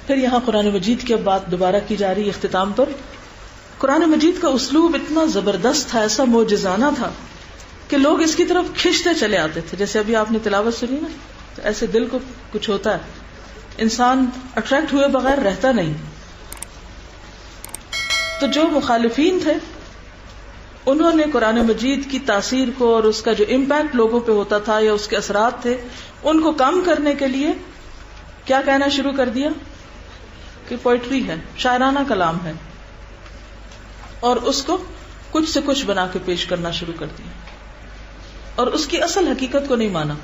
پھر یہاں قرآن مجید کی اب بات دوبارہ کی جا رہی ہے اختتام پر. قرآن مجید کا اسلوب اتنا زبردست تھا، ایسا معجزانہ تھا کہ لوگ اس کی طرف کھنچتے چلے آتے تھے. جیسے ابھی آپ نے تلاوت سنی نا، تو ایسے دل کو کچھ ہوتا ہے، انسان اٹریکٹ ہوئے بغیر رہتا نہیں. تو جو مخالفین تھے انہوں نے قرآن مجید کی تاثیر کو اور اس کا جو امپیکٹ لوگوں پہ ہوتا تھا یا اس کے اثرات تھے ان کو کم کرنے کے لیے کیا کہنا شروع کر دیا کہ پوئٹری ہے، شاعرانہ کلام ہے، اور اس کو کچھ سے کچھ بنا کے پیش کرنا شروع کر دیا اور اس کی اصل حقیقت کو نہیں مانا.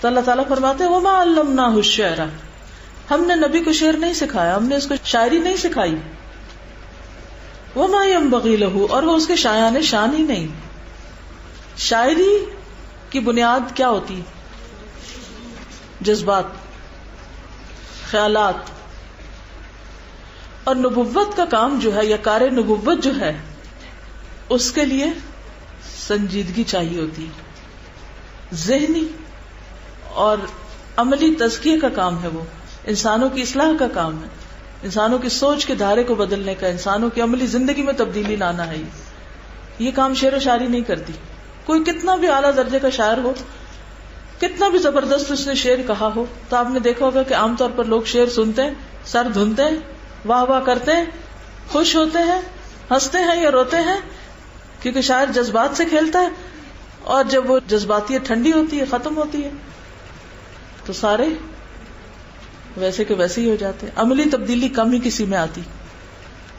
تو اللہ تعالیٰ فرماتے ہیں وَمَا عَلَّمْنَاهُ الشِّعْرَ، ہم نے نبی کو شعر نہیں سکھایا، ہم نے اس کو شاعری نہیں سکھائی. وَمَا يَنبَغِي لَهُ، اور وہ اس کے شایان شان ہی نہیں. شاعری کی بنیاد کیا ہوتی؟ جذبات، خیالات. اور نبوت کا کام جو ہے یا کار نبوت جو ہے اس کے لیے سنجیدگی چاہیے ہوتی، ذہنی اور عملی تزکیے کا کام ہے، وہ انسانوں کی اصلاح کا کام ہے، انسانوں کی سوچ کے دھارے کو بدلنے کا، انسانوں کی عملی زندگی میں تبدیلی لانا ہے. یہ کام شعر و شاعری نہیں کرتی. کوئی کتنا بھی اعلیٰ درجے کا شاعر ہو، کتنا بھی زبردست اس نے شعر کہا ہو، تو آپ نے دیکھا ہوگا کہ عام طور پر لوگ شعر سنتے ہیں، سر دھنتے ہیں، واہ واہ کرتے ہیں، خوش ہوتے ہیں، ہنستے ہیں یا روتے ہیں، کیونکہ شاعر جذبات سے کھیلتا ہے. اور جب وہ جذباتیت ٹھنڈی ہوتی ہے، ختم ہوتی ہے، تو سارے ویسے کے ویسے ہی ہو جاتے ہیں. عملی تبدیلی کم ہی کسی میں آتی.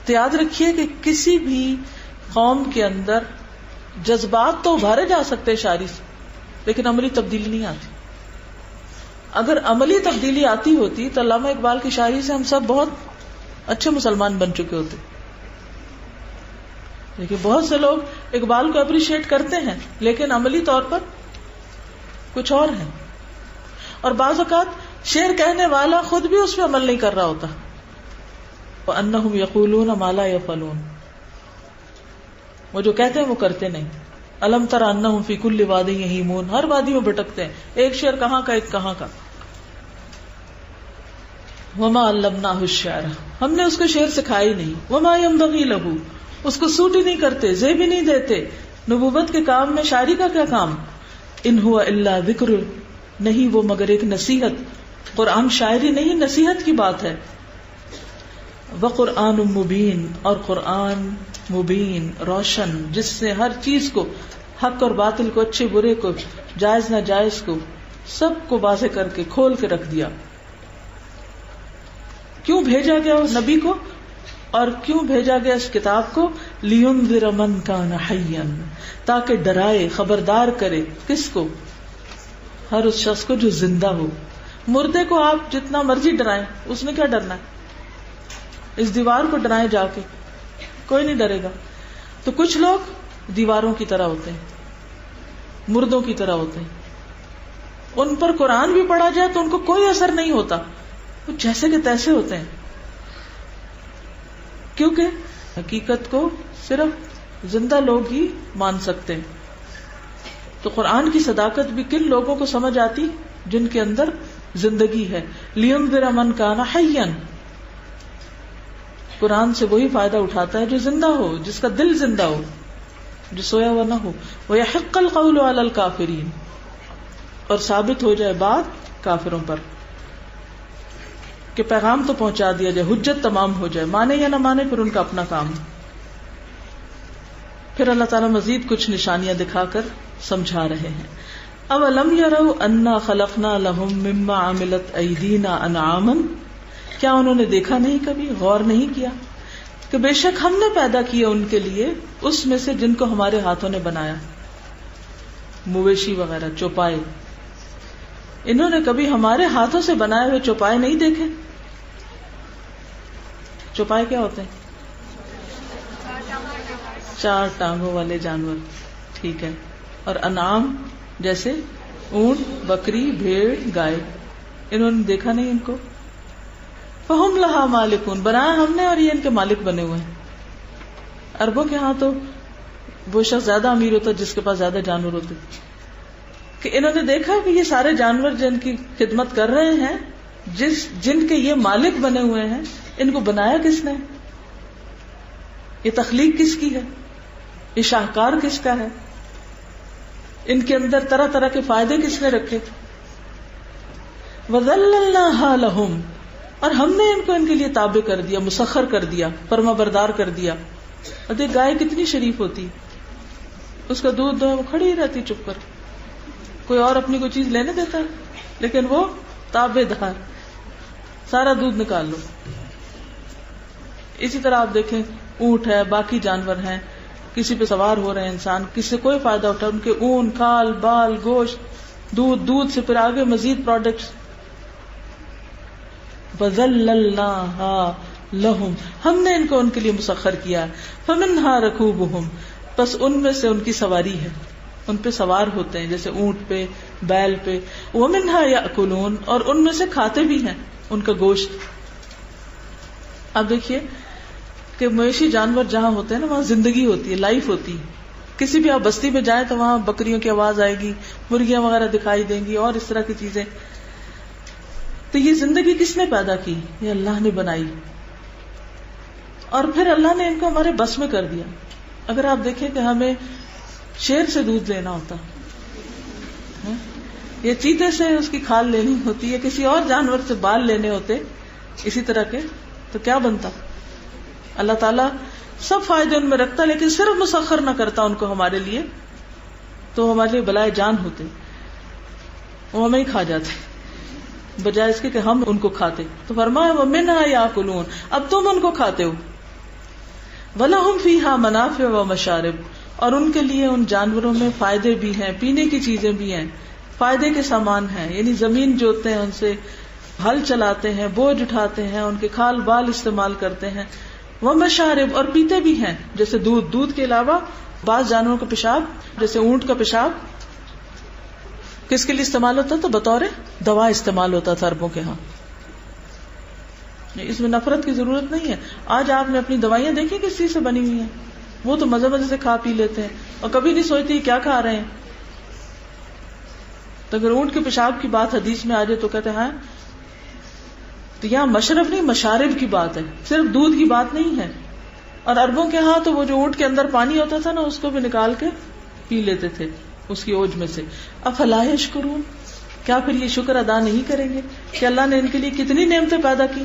تو یاد رکھیے کہ کسی بھی قوم کے اندر جذبات تو ابھارے جا سکتے شاعری سے، لیکن عملی تبدیلی نہیں آتی. اگر عملی تبدیلی آتی ہوتی تو علامہ اقبال کی شاعری سے ہم سب بہت اچھے مسلمان بن چکے ہوتے. لیکن بہت سے لوگ اقبال کو اپریشیٹ کرتے ہیں لیکن عملی طور پر کچھ اور ہیں. اور بعض اوقات شعر کہنے والا خود بھی اس پہ عمل نہیں کر رہا ہوتا. وَأَنَّهُمْ يَقُولُونَ مَا لَا يَفْعَلُونَ، وہ جو کہتے ہیں وہ کرتے نہیں. أَلَمْ تَرَ أَنَّهُمْ فِي كُلِّ وَادٍ يَهِيمُونَ، ہر وادی میں بھٹکتے ہیں، ایک شعر کہاں کا ایک کہاں کا. وَمَا عَلَّمْنَاهُ الشِّعْرَ، ہم نے اس کو شعر سکھائی نہیں. وَمَا يَنبَغِي لَهُ، اس کو سوٹ ہی نہیں کرتے، زیب ہی نہیں دیتے. نبوت کے کام میں شاعری کا کیا کام؟ ان هو الا ذکر، نہیں وہ مگر ایک نصیحت. قرآن شاعری نہیں، نصیحت کی بات ہے. وقرآن مبین، اور قرآن مبین روشن، جس نے ہر چیز کو، حق اور باطل کو، اچھے برے کو، جائز ناجائز کو، سب کو واضح کر کے کھول کے رکھ دیا. کیوں بھیجا گیا اس نبی کو اور کیوں بھیجا گیا اس کتاب کو؟ لِيُنذِرَ مَن كَانَ حَيًّا، تاکہ ڈرائے، خبردار کرے. کس کو؟ ہر اس شخص کو جو زندہ ہو. مردے کو آپ جتنا مرضی ڈرائیں، اس نے کیا ڈرنا ہے؟ اس دیوار کو ڈرائیں جا کے، کوئی نہیں ڈرے گا. تو کچھ لوگ دیواروں کی طرح ہوتے ہیں، مردوں کی طرح ہوتے ہیں. ان پر قرآن بھی پڑھا جائے تو ان کو کوئی اثر نہیں ہوتا، وہ جیسے کہ تیسے ہوتے ہیں. کیونکہ حقیقت کو صرف زندہ لوگ ہی مان سکتے ہیں. تو قرآن کی صداقت بھی کن لوگوں کو سمجھ آتی؟ جن کے اندر زندگی ہے. لِيُنذِرَ مَن كَانَ حَيًّا، قرآن سے وہی فائدہ اٹھاتا ہے جو زندہ ہو، جس کا دل زندہ ہو، جو سویا ہوا نہ ہو. وَيَحِقَّ الْقَوْلُ عَلَى الْكَافِرِينَ، اور ثابت ہو جائے بات کافروں پر، کہ پیغام تو پہنچا دیا جائے، حجت تمام ہو جائے، مانے یا نہ مانے پھر ان کا اپنا کام. پھر اللہ تعالیٰ مزید کچھ نشانیاں دکھا کر سمجھا رہے ہیں. اولم یروا انا خلقنا لهم مما عملت ایدینا انعاما، کیا انہوں نے دیکھا نہیں، کبھی غور نہیں کیا کہ بے شک ہم نے پیدا کیا ان کے لیے اس میں سے جن کو ہمارے ہاتھوں نے بنایا، مویشی وغیرہ، چوپائے. انہوں نے کبھی ہمارے ہاتھوں سے بنائے ہوئے چوپائے نہیں دیکھے؟ چوپائے کیا ہوتے ہیں؟ 4 ٹانگوں والے جانور، ٹھیک ہے. اور انعام جیسے اونٹ، بکری، بھیڑ، گائے، انہوں نے دیکھا نہیں ان کو. فہم لہا مالکون، بنایا ہم نے اور یہ ان کے مالک بنے ہوئے ہیں. عربوں کے ہاں تو وہ شخص زیادہ امیر ہوتا جس کے پاس زیادہ جانور ہوتے، کہ انہوں نے دیکھا کہ یہ سارے جانور جن کی خدمت کر رہے ہیں جن کے یہ مالک بنے ہوئے ہیں، ان کو بنایا کس نے؟ یہ تخلیق کس کی ہے؟ یہ شاہکار کس کا ہے؟ ان کے اندر طرح طرح کے فائدے کس نے رکھے؟ وَذَلَّلْنَاهَا لَهُمْ، اور ہم نے ان کو ان کے لیے تابع کر دیا، مسخر کر دیا، فرما بردار کر دیا. اور دیکھ گائے کتنی شریف ہوتی، اس کا دودھ جو ہے وہ کھڑی ہی رہتی چپ کر، کوئی اور اپنی کوئی چیز لینے دیتا ہے، لیکن وہ تابع دار، سارا دودھ نکال لو. اسی طرح آپ دیکھیں اونٹ ہے، باقی جانور ہیں، کسی پہ سوار ہو رہے ہیں انسان، کسی سے کوئی فائدہ اٹھا، ان کے اون، کھال، بال، گوشت، دودھ سے پھر آگے مزید پروڈکٹس. وَذَلَّلْنَاهَا لَهُمْ، ہم نے ان کو ان کے لیے مسخر کیا. فَمِنْهَا رَكُوبُهُمْ، بس ان میں سے ان کی سواری ہے، ان پہ سوار ہوتے ہیں، جیسے اونٹ پہ، بیل پہ. وَمِنْهَا يَأْكُلُونَ، اور ان میں سے کھاتے بھی ہیں ان کا گوشت. اب دیکھیے کہ مویشی جانور جہاں ہوتے ہیں نا، وہاں زندگی ہوتی ہے، لائف ہوتی ہے. کسی بھی آپ بستی میں جائیں تو وہاں بکریوں کی آواز آئے گی، مرغیاں وغیرہ دکھائی دیں گی، اور اس طرح کی چیزیں. تو یہ زندگی کس نے پیدا کی؟ یہ اللہ نے بنائی، اور پھر اللہ نے ان کو ہمارے بس میں کر دیا. اگر آپ دیکھیں کہ ہمیں شیر سے دودھ لینا ہوتا، یا چیتے سے اس کی کھال لینی ہوتی، یا کسی اور جانور سے بال لینے ہوتے اسی طرح کے، تو کیا بنتا؟ اللہ تعالیٰ سب فائدے ان میں رکھتا، لیکن صرف مسخر نہ کرتا ان کو ہمارے لیے، تو ہمارے لیے بلائے جان ہوتے، وہ ہمیں ہی کھا جاتے بجائے اس کے کہ ہم ان کو کھاتے. تو فرمایا وَمِنْهَا يَأْكُلُونَ، اب تم ان کو کھاتے ہو. وَلَهُمْ فِيهَا مَنَافِعُ وَمَشَارِبُ، اور ان کے لیے ان جانوروں میں فائدے بھی ہیں، پینے کی چیزیں بھی ہیں، فائدے کے سامان ہیں، یعنی زمین جوتتے ہیں، ان سے ہل چلاتے ہیں، بوجھ اٹھاتے ہیں، ان کے کھال بال استعمال کرتے ہیں. وَمَشَارِبُ، اور پیتے بھی ہیں، جیسے دودھ کے علاوہ بعض جانوروں کا پیشاب، جیسے اونٹ کا پیشاب کس کے لیے استعمال ہوتا تو بطور دوا استعمال ہوتا تھا عربوں کے ہاں. اس میں نفرت کی ضرورت نہیں ہے. آج آپ نے اپنی دوائیاں دیکھی کس چیز سے بنی ہوئی ہیں؟ وہ تو مزے مزے سے کھا پی لیتے ہیں اور کبھی نہیں سوچتے کیا کھا رہے ہیں. تو اگر اونٹ کے پیشاب کی بات حدیث میں آ جائے تو کہتے ہیں تو یہاں مشرب نہیں مشارب کی بات ہے، صرف دودھ کی بات نہیں ہے. اور عربوں کے ہاں تو وہ جو اونٹ کے اندر پانی ہوتا تھا نا، اس کو بھی نکال کے پی لیتے تھے اس کی اوج میں سے. افلا یشکرون، کیا پھر یہ شکر ادا نہیں کریں گے کہ اللہ نے ان کے لیے کتنی نعمتیں پیدا کی.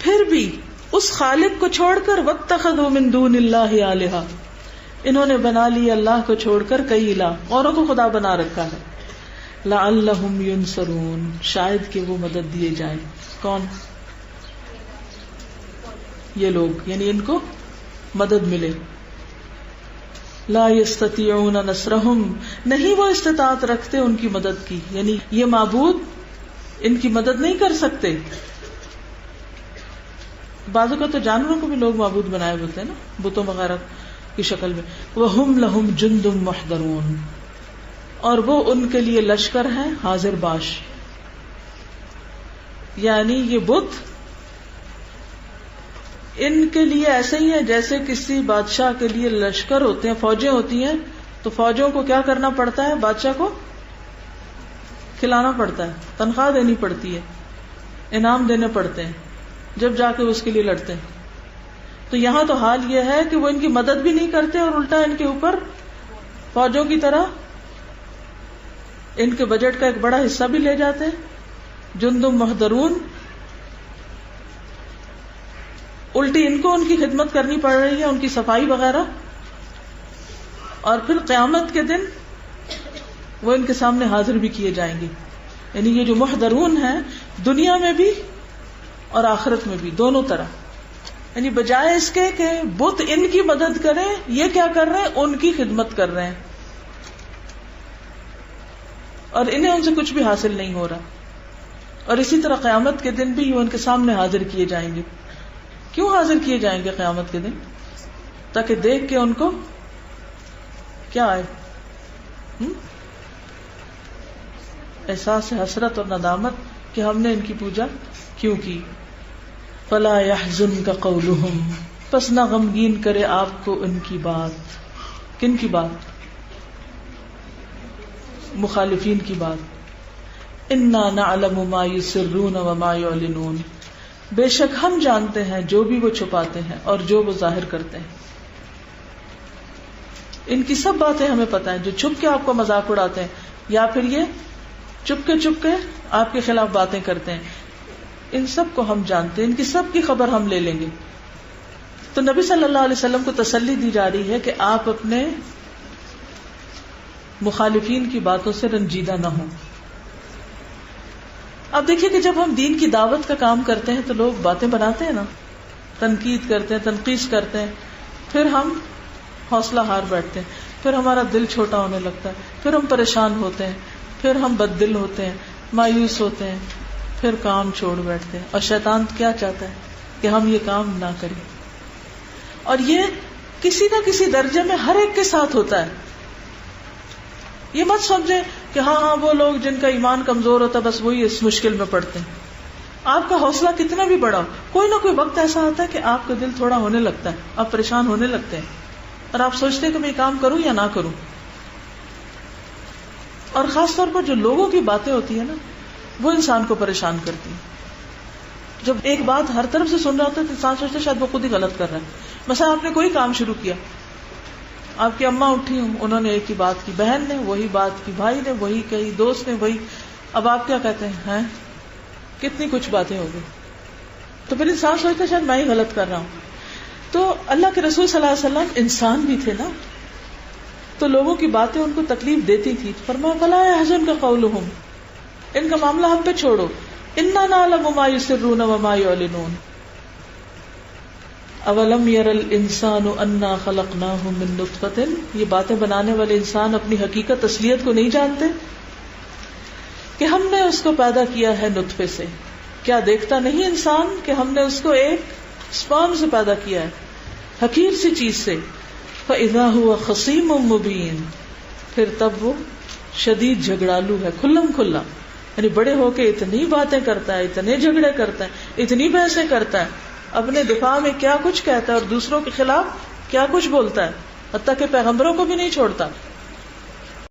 پھر بھی اس خالق کو چھوڑ کر واتخذوا من دون اللہ الہا، انہوں نے بنا لی اللہ کو چھوڑ کر کئی الہ، اوروں کو خدا بنا رکھا ہے. لعلہم ینصرون، شاید کہ وہ مدد دیے جائیں. کون؟ یہ لوگ، یعنی ان کو مدد ملے. لا یستطیعون نصرہم، نہیں وہ استطاعت رکھتے ان کی مدد کی، یعنی یہ معبود ان کی مدد نہیں کر سکتے. بعضوں کا تو جانوروں کو بھی لوگ معبود بنائے ہوتے ہیں نا، بتوں وغیرہ کی شکل میں. وہم لہم جند محضرون، اور وہ ان کے لیے لشکر ہیں حاضر باش. یعنی یہ بت ان کے لیے ایسے ہی ہے جیسے کسی بادشاہ کے لیے لشکر ہوتے ہیں، فوجیں ہوتی ہیں، تو فوجوں کو کیا کرنا پڑتا ہے؟ بادشاہ کو کھلانا پڑتا ہے، تنخواہ دینی پڑتی ہے، انعام دینے پڑتے ہیں، جب جا کے اس کے لیے لڑتے ہیں. تو یہاں تو حال یہ ہے کہ وہ ان کی مدد بھی نہیں کرتے اور الٹا ان کے اوپر فوجوں کی طرح ان کے بجٹ کا ایک بڑا حصہ بھی لے جاتے ہیں. جندم محضرون، الٹی ان کو ان کی خدمت کرنی پڑ رہی ہے، ان کی صفائی وغیرہ. اور پھر قیامت کے دن وہ ان کے سامنے حاضر بھی کیے جائیں گے. یعنی یہ جو محضرون ہیں دنیا میں بھی اور آخرت میں بھی، دونوں طرح. یعنی بجائے اس کے کہ بت ان کی مدد کریں، یہ کیا کر رہے ہیں؟ ان کی خدمت کر رہے ہیں، اور انہیں ان سے کچھ بھی حاصل نہیں ہو رہا. اور اسی طرح قیامت کے دن بھی وہ ان کے سامنے حاضر کیے جائیں گے. کیوں حاضر کیے جائیں گے قیامت کے دن؟ تاکہ دیکھ کے ان کو کیا آئے؟ احساس حسرت اور ندامت کہ ہم نے ان کی پوجا کیوں کی. فلا يحزنك قولهم، پس نہ غمگین کرے آپ کو ان کی بات. کن کی بات؟ مخالفین کی بات. انا نعلم ما یسرون وما یعلنون، بے شک ہم جانتے ہیں جو بھی وہ چھپاتے ہیں اور جو وہ ظاہر کرتے ہیں. ان کی سب باتیں ہمیں پتہ ہیں، جو چھپ کے آپ کو مذاق اڑاتے ہیں یا پھر یہ چپ کے آپ کے خلاف باتیں کرتے ہیں، ان سب کو ہم جانتے ہیں، ان کی سب کی خبر ہم لے لیں گے. تو نبی صلی اللہ علیہ وسلم کو تسلی دی جا رہی ہے کہ آپ اپنے مخالفین کی باتوں سے رنجیدہ نہ ہوں. اب دیکھیے کہ جب ہم دین کی دعوت کا کام کرتے ہیں تو لوگ باتیں بناتے ہیں نا، تنقید کرتے ہیں، تنقید کرتے ہیں، پھر ہم حوصلہ ہار بیٹھتے ہیں، پھر ہمارا دل چھوٹا ہونے لگتا ہے، پھر ہم پریشان ہوتے ہیں، پھر ہم بد دل ہوتے ہیں، مایوس ہوتے ہیں، پھر کام چھوڑ بیٹھتے ہیں. اور شیطان کیا چاہتا ہے کہ ہم یہ کام نہ کریں. اور یہ کسی نہ کسی درجے میں ہر ایک کے ساتھ ہوتا ہے. یہ مت سمجھیں کہ ہاں وہ لوگ جن کا ایمان کمزور ہوتا ہے بس وہی اس مشکل میں پڑتے ہیں. آپ کا حوصلہ کتنا بھی بڑا ہو، کوئی نہ کوئی وقت ایسا آتا ہے کہ آپ کا دل تھوڑا ہونے لگتا ہے، آپ پریشان ہونے لگتے ہیں اور آپ سوچتے ہیں کہ میں یہ کام کروں یا نہ کروں. اور خاص طور پر جو لوگوں کی باتیں ہوتی ہیں نا، وہ انسان کو پریشان کرتی ہیں. جب ایک بات ہر طرف سے سن رہا ہوتا ہے تو انسان سوچتا ہے شاید وہ خود ہی غلط کر رہا ہے. مثلا آپ نے کوئی کام شروع کیا، آپ کی اماں اٹھی ہوں، انہوں نے ایک ہی بات کی، بہن نے وہی بات کی، بھائی نے وہی کہی، دوست نے وہی. اب آپ کیا کہتے ہیں کتنی کچھ باتیں ہو گئی. تو پھر انسان سوچتا ہے شاید میں ہی غلط کر رہا ہوں. تو اللہ کے رسول صلی اللہ علیہ وسلم انسان بھی تھے نا، تو لوگوں کی باتیں ان کو تکلیف دیتی تھی. فرمایا فلا يحزنك قولهم، ان کا معاملہ ہم پہ چھوڑو. انا نعلم ما يسرون وما يعلنون. اولم ير الانسان انا خلقناه من نطفة، یہ باتیں بنانے والے انسان اپنی حقیقت اصلیت کو نہیں جانتے کہ ہم نے اس کو پیدا کیا ہے نطفے سے. کیا دیکھتا نہیں انسان کہ ہم نے اس کو ایک سپرم سے پیدا کیا ہے، حقیر سی چیز سے. فَإِذَا هُوَ خَصِيمٌ مُبِينٌ، پھر تب وہ شدید جھگڑالو ہے، کھلم کھلا. یعنی بڑے ہو کے اتنی باتیں کرتا ہے، اتنے جھگڑے کرتا ہے، اتنی بحثیں کرتا ہے، اپنے دفاع میں کیا کچھ کہتا ہے اور دوسروں کے خلاف کیا کچھ بولتا ہے، حتیٰ کہ پیغمبروں کو بھی نہیں چھوڑتا.